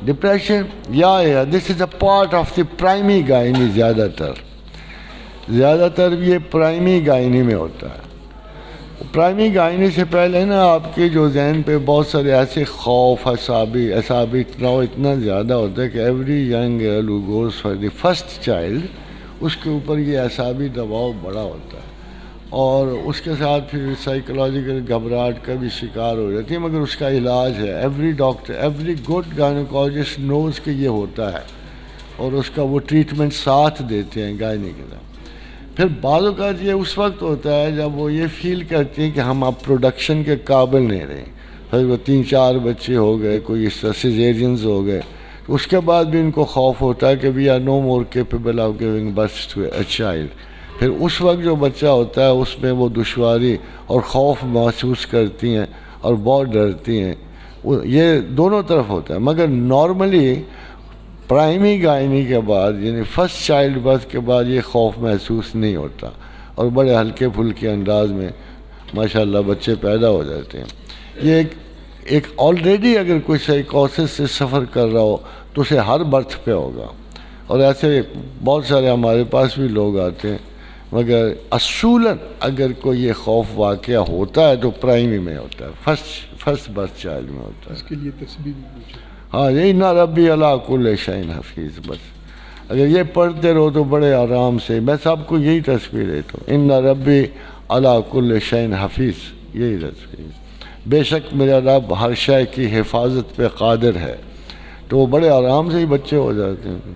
Depression یا دس از a part of the پرائمی گائنی. زیادہ تر یہ پرائمی گائنی میں ہوتا ہے. پرائمی گائنی سے پہلے نا آپ کے جو ذہن پہ بہت سارے ایسے خوف اعصابی تناؤ اتنا زیادہ ہوتا ہے کہ every young girl who goes for the first child اس کے اوپر یہ اعصابی دباؤ بڑا ہوتا ہے اور اس کے ساتھ پھر سائیکولوجیکل گھبراہٹ کا بھی شکار ہو جاتی ہے. مگر اس کا علاج ہے. ایوری گڈ گائنیکالوجسٹ نوز کہ یہ ہوتا ہے اور اس کا وہ ٹریٹمنٹ ساتھ دیتے ہیں گائنی کے ساتھ. پھر بعض اوقات یہ اس وقت ہوتا ہے جب وہ یہ فیل کرتے ہیں کہ ہم اب پروڈکشن کے قابل نہیں رہے. پھر وہ 3-4 بچے ہو گئے, کوئی اس طرح سیزیرینز ہو گئے, تو اس کے بعد بھی ان کو خوف ہوتا ہے کہ we are no more capable of giving birth to a child. پھر اس وقت جو بچہ ہوتا ہے اس میں وہ دشواری اور خوف محسوس کرتی ہیں اور بہت ڈرتی ہیں. یہ دونوں طرف ہوتا ہے. مگر نارملی پرائمی گائنی کے بعد یعنی فرسٹ چائلڈ برتھ کے بعد یہ خوف محسوس نہیں ہوتا اور بڑے ہلکے پھلکے انداز میں ماشاءاللہ بچے پیدا ہو جاتے ہیں. یہ ایک آلریڈی اگر کوئی سائیکوسس سے سفر کر رہا ہو تو اسے ہر برتھ پہ ہوگا, اور ایسے بہت سارے ہمارے پاس بھی لوگ آتے ہیں. مگر اصولاً اگر کوئی یہ خوف واقعہ ہوتا ہے تو پرائمی میں ہوتا ہے, فرسٹ برتھ چائلڈ میں ہوتا ہے. اس کے لیے تسبیح بھی پوچھیں. ہاں یہی نا ربی علی کل شیء حفیظ. بس اگر یہ پڑھتے رہو تو بڑے آرام سے. میں سب کو یہی تصویر دیتا ہوں, ان ربی علی کل شیء حفیظ. یہی تصویر, بے شک میرا رب ہر شے کی حفاظت پہ قادر ہے. تو وہ بڑے آرام سے ہی بچے ہو جاتے ہیں.